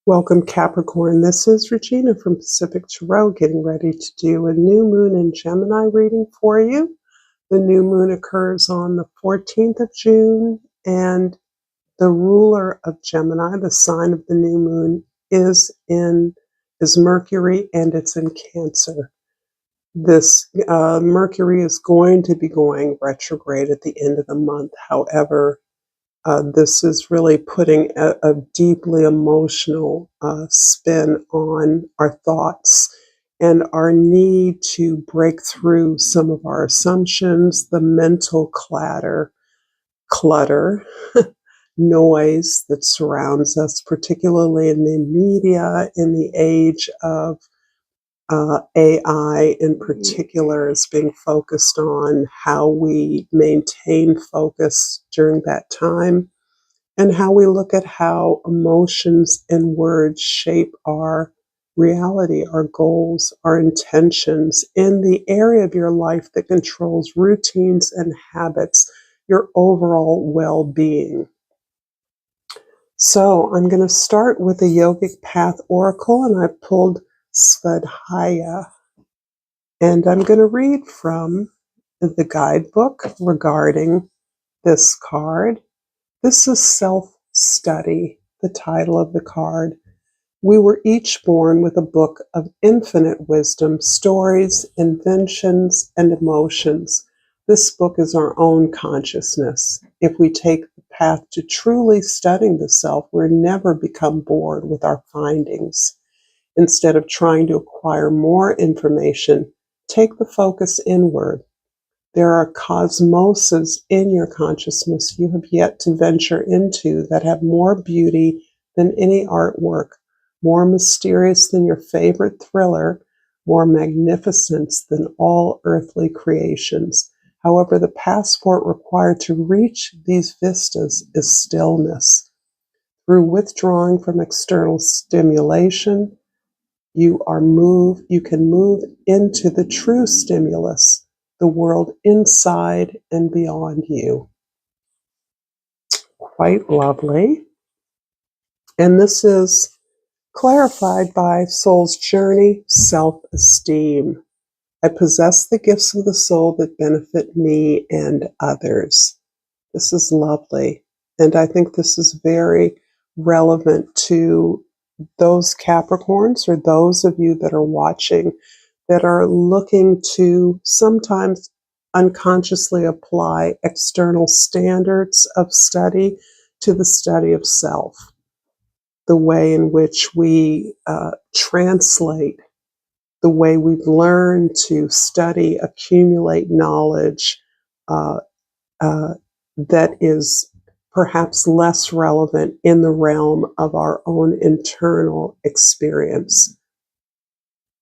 Welcome, Capricorn. This is Regina from Pacific Tarot, getting ready to do a new moon in Gemini reading for you. The new moon occurs on the 14th of June, and the ruler of Gemini, the sign of the new moon, is Mercury, and it's in Cancer. This Mercury is going to be going retrograde at the end of the month. However, this is really putting a deeply emotional spin on our thoughts and our need to break through some of our assumptions, the mental clutter, noise that surrounds us, particularly in the media, in the age of AI in particular, is being focused on how we maintain focus during that time, and how we look at how emotions and words shape our reality, our goals, our intentions in the area of your life that controls routines and habits, your overall well-being. So I'm going to start with the Yogic Path Oracle, and I pulled Svadhyaya. And I'm going to read from the guidebook regarding this card. This is Self-Study, the title of the card. We were each born with a book of infinite wisdom, stories, inventions, and emotions. This book is our own consciousness. If we take the path to truly studying the self, we'll never become bored with our findings. Instead of trying to acquire more information, take the focus inward. There are cosmoses in your consciousness you have yet to venture into that have more beauty than any artwork, more mysterious than your favorite thriller, more magnificence than all earthly creations. However, the passport required to reach these vistas is stillness. Through withdrawing from external stimulation, you can move into the true stimulus, the world inside and beyond you. Quite lovely. And this is clarified by Soul's Journey, Self-Esteem. I possess the gifts of the soul that benefit me and others. This is lovely. And I think this is very relevant to those Capricorns, or those of you that are watching, that are looking to sometimes unconsciously apply external standards of study to the study of self. The way in which we translate, the way we've learned to study, accumulate knowledge that is perhaps less relevant in the realm of our own internal experience,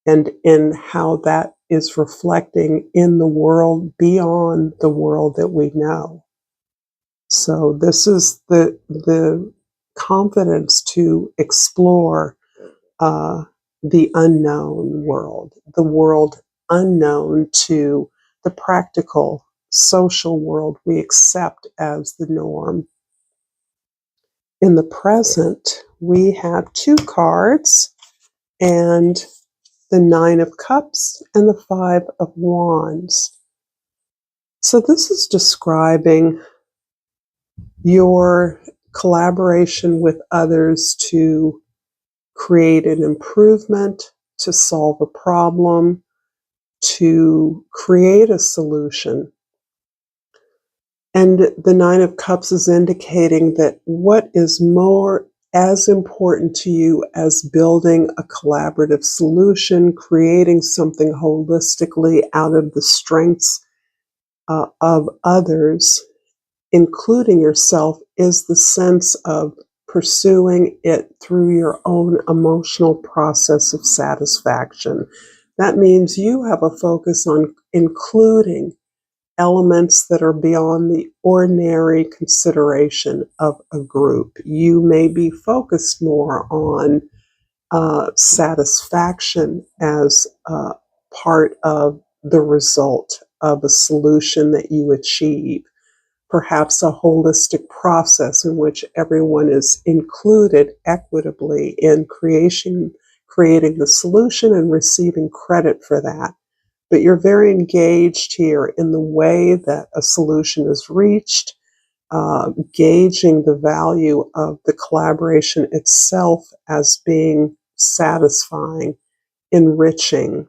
and in how that is reflecting in the world beyond the world that we know. So this is the confidence to explore the unknown world, the world unknown to the practical social world we accept as the norm. In the present, we have two cards, and the Nine of Cups and the Five of Wands. So this is describing your collaboration with others to create an improvement, to solve a problem, to create a solution. And the Nine of Cups is indicating that what is more as important to you as building a collaborative solution, creating something holistically out of the strengths of others, including yourself, is the sense of pursuing it through your own emotional process of satisfaction. That means you have a focus on including elements that are beyond the ordinary consideration of a group. You may be focused more on satisfaction as part of the result of a solution that you achieve. perhaps a holistic process in which everyone is included equitably in creating the solution and receiving credit for that. But you're very engaged here in the way that a solution is reached, gauging the value of the collaboration itself as being satisfying, enriching,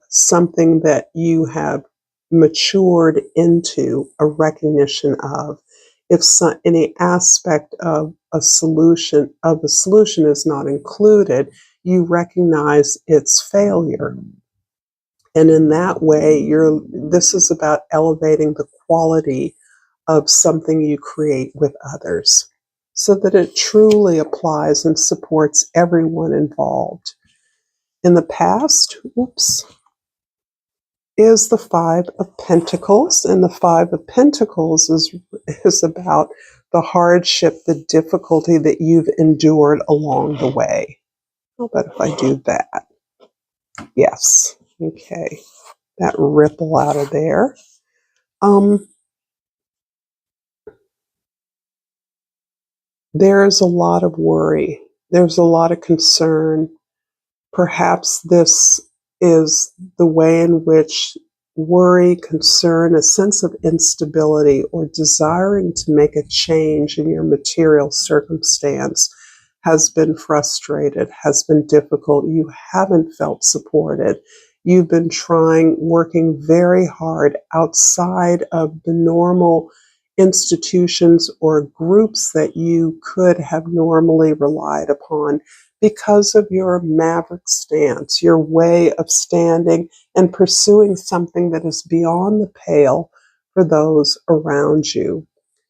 something that you have matured into a recognition of. If any aspect of a solution is not included, you recognize its failure. And in that way, this is about elevating the quality of something you create with others so that it truly applies and supports everyone involved. In the past, is the Five of Pentacles, and the Five of Pentacles is about the hardship, the difficulty that you've endured along the way. How about if I do that? Yes. Okay. That ripple out of there. There's a lot of worry. There's a lot of concern. Perhaps this is the way in which worry, concern, a sense of instability, or desiring to make a change in your material circumstance has been frustrated, has been difficult. You haven't felt supported. You've been working very hard outside of the normal institutions or groups that you could have normally relied upon because of your maverick stance, your way of standing and pursuing something that is beyond the pale for those around you.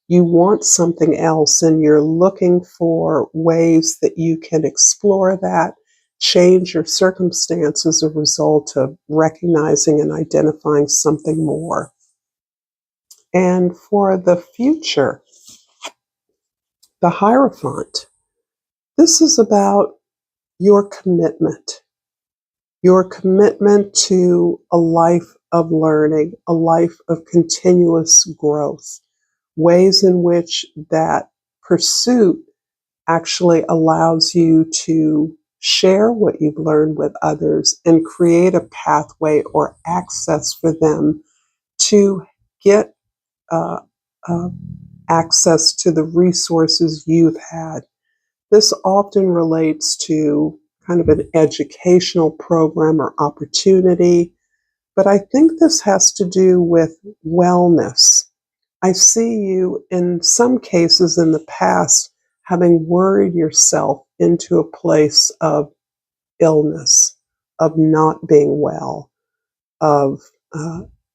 You want something else, and you're looking for ways that you can explore that, change your circumstance as a result of recognizing and identifying something more. And for the future, the Hierophant, this is about your commitment to a life of learning, a life of continuous growth, ways in which that pursuit actually allows you to share what you've learned with others and create a pathway or access for them to get access to the resources you've had. This often relates to kind of an educational program or opportunity, but I think this has to do with wellness. I see you in some cases in the past having worried yourself into a place of illness, of not being well, of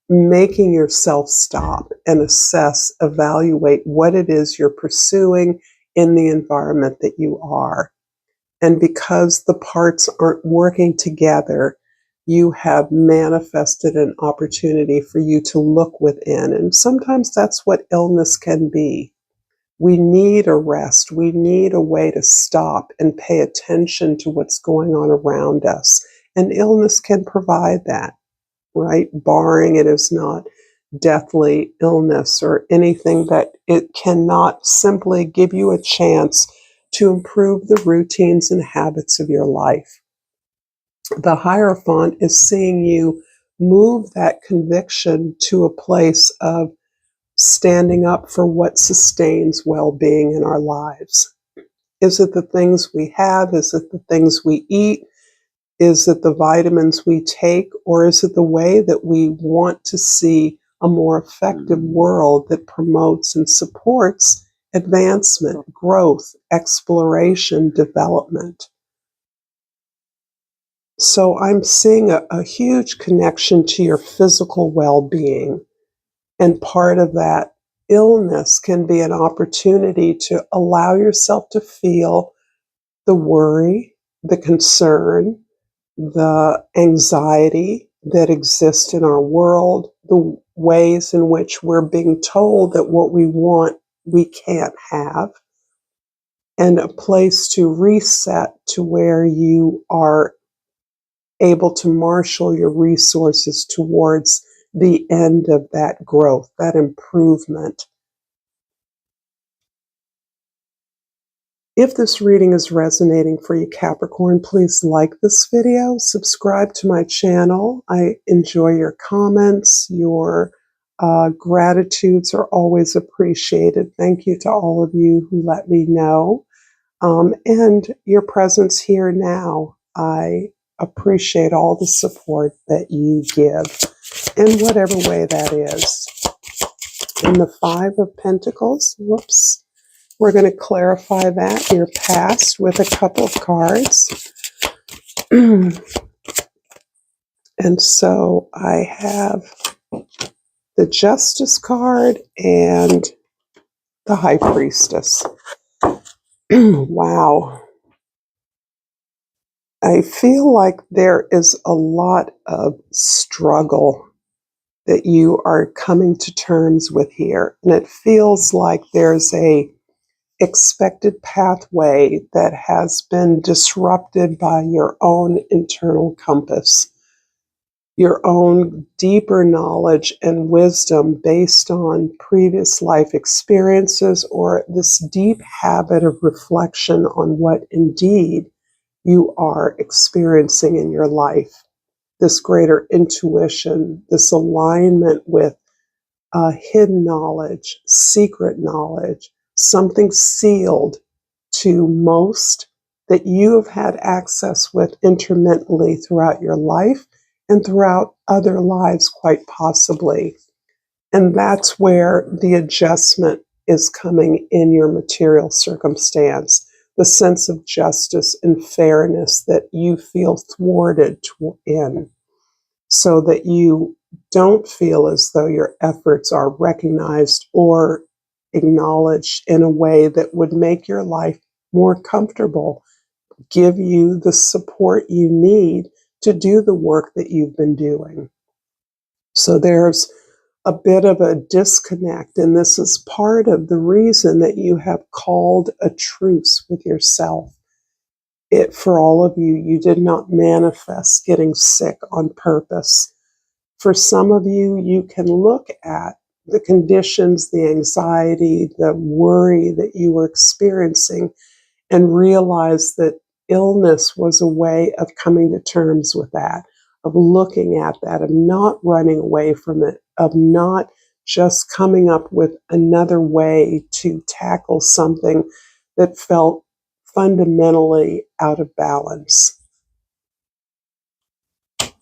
making yourself stop and assess, evaluate what it is you're pursuing in the environment that you are. And because the parts aren't working together, you have manifested an opportunity for you to look within. And sometimes that's what illness can be. We need a rest. We need a way to stop and pay attention to what's going on around us. And illness can provide that, right? Barring it is not deathly illness or anything that it cannot simply give you a chance to improve the routines and habits of your life. The Hierophant is seeing you move that conviction to a place of standing up for what sustains well-being in our lives. Is it the things we have? Is it the things we eat? Is it the vitamins we take? Or is it the way that we want to see a more effective world that promotes and supports advancement, growth, exploration, development? So I'm seeing a huge connection to your physical well-being. And part of that illness can be an opportunity to allow yourself to feel the worry, the concern, the anxiety that exists in our world, the ways in which we're being told that what we want, we can't have, and a place to reset to where you are able to marshal your resources towards the end of that growth, that improvement, If this reading is resonating for you, Capricorn, please like this video, subscribe to my channel. I enjoy your comments. Your gratitudes are always appreciated. Thank you to all of you who let me know. And your presence here now. I appreciate all the support that you give in whatever way that is. And the Five of Pentacles, whoops. We're going to clarify that, your past, with a couple of cards. And so I have the Justice card and the High Priestess. Wow. I feel like there is a lot of struggle that you are coming to terms with here. And it feels like there's a expected pathway that has been disrupted by your own internal compass, your own deeper knowledge and wisdom based on previous life experiences, or this deep habit of reflection on what indeed you are experiencing in your life, this greater intuition, this alignment with hidden knowledge, secret knowledge, something sealed to most that you have had access with intermittently throughout your life and throughout other lives, quite possibly. And that's where the adjustment is coming in your material circumstance, the sense of justice and fairness that you feel thwarted in, so that you don't feel as though your efforts are recognized or acknowledged in a way that would make your life more comfortable, give you the support you need to do the work that you've been doing. So there's a bit of a disconnect, and this is part of the reason that you have called a truce with yourself. For all of you, you did not manifest getting sick on purpose. For some of you, you can look at the conditions, the anxiety, the worry that you were experiencing and realize that illness was a way of coming to terms with that, of looking at that, of not running away from it, of not just coming up with another way to tackle something that felt fundamentally out of balance.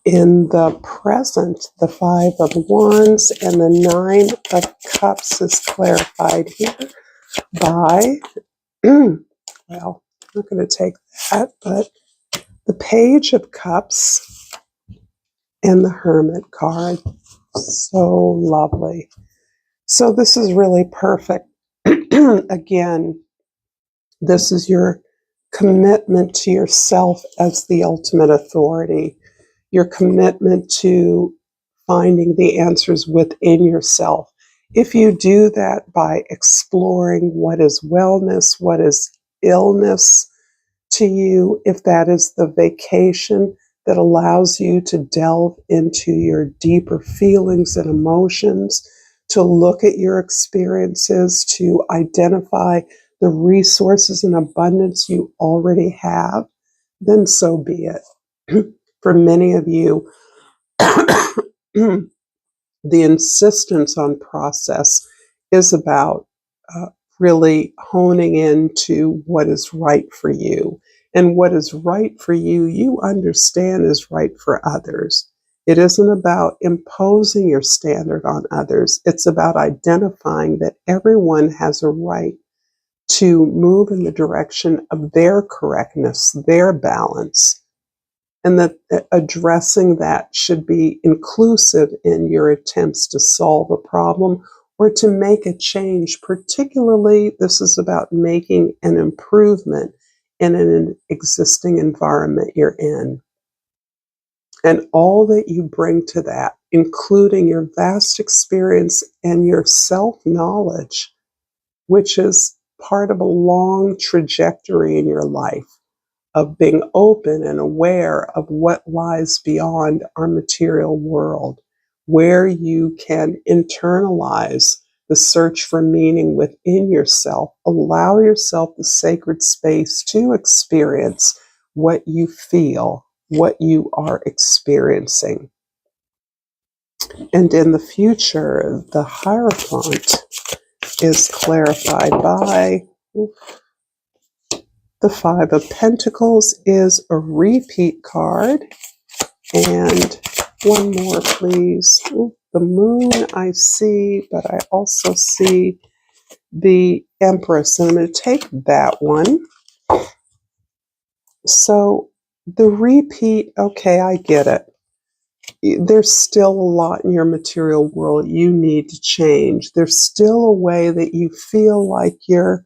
In the present, the Five of Wands and the Nine of Cups is clarified here by, well, I'm not going to take that, but the Page of Cups and the Hermit card. So lovely. So this is really perfect. Again, this is your commitment to yourself as the ultimate authority, your commitment to finding the answers within yourself. If you do that by exploring what is wellness, what is illness to you, if that is the vacation that allows you to delve into your deeper feelings and emotions, to look at your experiences, to identify the resources and abundance you already have, then so be it. For many of you, the insistence on process is about really honing into what is right for you. And what is right for you, you understand is right for others. It isn't about imposing your standard on others. It's about identifying that everyone has a right to move in the direction of their correctness, their balance, and that addressing that should be inclusive in your attempts to solve a problem or to make a change. Particularly, this is about making an improvement in an existing environment you're in. And all that you bring to that, including your vast experience and your self-knowledge, which is part of a long trajectory in your life of being open and aware of what lies beyond our material world, where you can internalize the search for meaning within yourself. Allow yourself the sacred space to experience what you feel, what you are experiencing. And in the future, the Hierophant is clarified by the Five of Pentacles is a repeat card. And one more, please. The Moon I see, but I also see the Empress. And I'm going to take that one. So the repeat, okay, I get it. There's still a lot in your material world you need to change. There's still a way that you feel like you're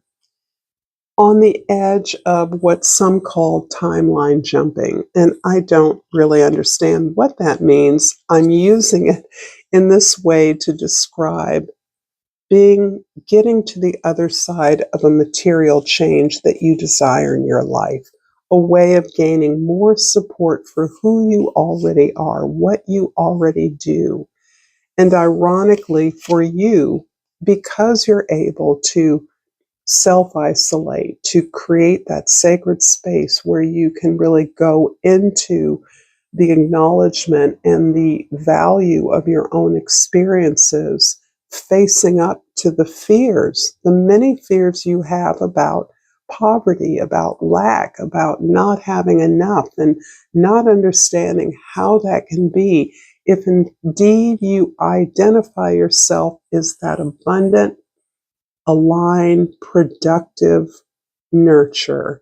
on the edge of what some call timeline jumping. And I don't really understand what that means. I'm using it in this way to describe getting to the other side of a material change that you desire in your life, a way of gaining more support for who you already are, what you already do. And ironically for you, because you're able to self-isolate, to create that sacred space where you can really go into the acknowledgement and the value of your own experiences, facing up to the fears, the many fears you have about poverty, about lack, about not having enough, and not understanding how that can be if indeed you identify yourself as that abundant, aligned, productive nurture,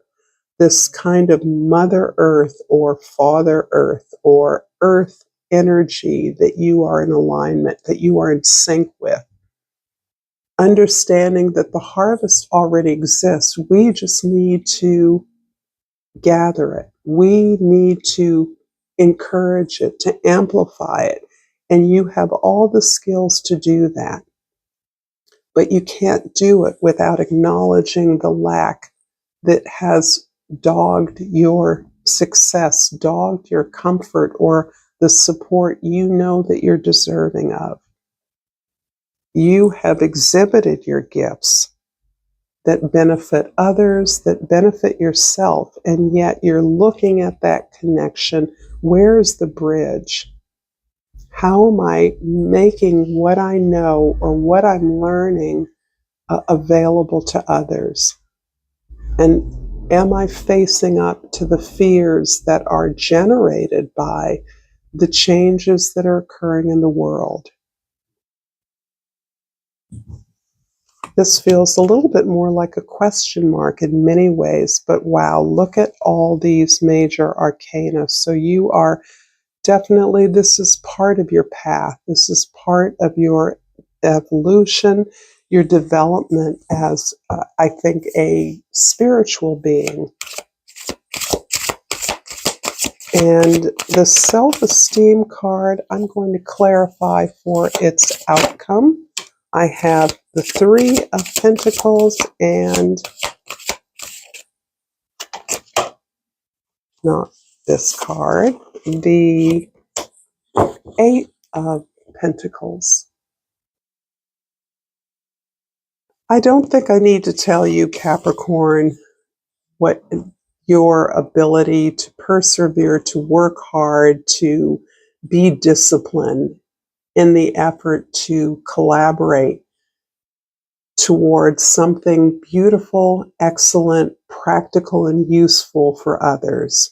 this kind of Mother Earth or Father Earth or Earth energy that you are in alignment, that you are in sync with. Understanding that the harvest already exists. We just need to gather it. We need to encourage it, to amplify it. And you have all the skills to do that. But you can't do it without acknowledging the lack that has dogged your success, dogged your comfort, or the support you know that you're deserving of. You have exhibited your gifts that benefit others, that benefit yourself, and yet you're looking at that connection. Where's the bridge? How am I making what I know or what I'm learning available to others? And am I facing up to the fears that are generated by the changes that are occurring in the world? This feels a little bit more like a question mark in many ways, but wow, look at all these major arcana. So you are definitely, this is part of your path. This is part of your evolution, your development as, I think, a spiritual being. And the self-esteem card, I'm going to clarify for its outcome. I have the Three of Pentacles and not this card, the Eight of Pentacles. I don't think I need to tell you, Capricorn, what your ability to persevere, to work hard, to be disciplined in the effort to collaborate towards something beautiful, excellent, practical, and useful for others.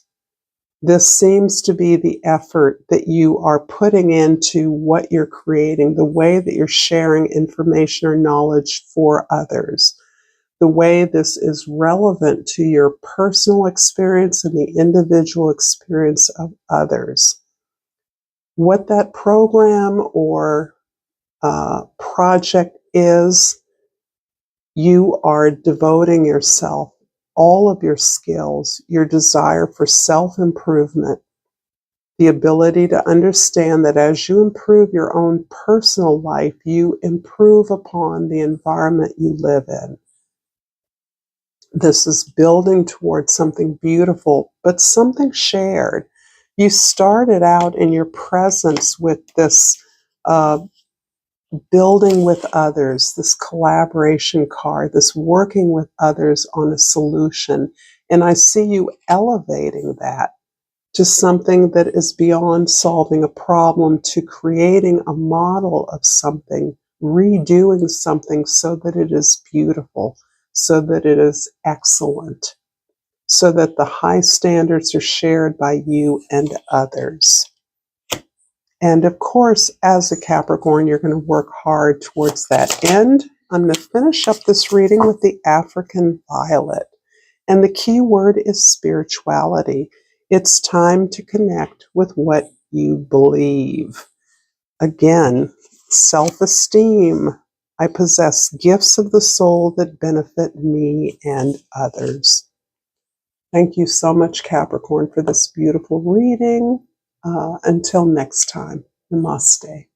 This seems to be the effort that you are putting into what you're creating, the way that you're sharing information or knowledge for others, the way this is relevant to your personal experience and the individual experience of others. What that program or project is, you are devoting yourself, all of your skills, your desire for self-improvement, the ability to understand that as you improve your own personal life, you improve upon the environment you live in. This is building towards something beautiful, but something shared. You started out in your presence with this building with others, this collaboration card, this working with others on a solution. And I see you elevating that to something that is beyond solving a problem, to creating a model of something, redoing something so that it is beautiful, so that it is excellent, so that the high standards are shared by you and others. And of course, as a Capricorn, you're going to work hard towards that end. I'm going to finish up this reading with the African violet. And the key word is spirituality. It's time to connect with what you believe. Again, self-esteem. I possess gifts of the soul that benefit me and others. Thank you so much, Capricorn, for this beautiful reading. Until next time, namaste.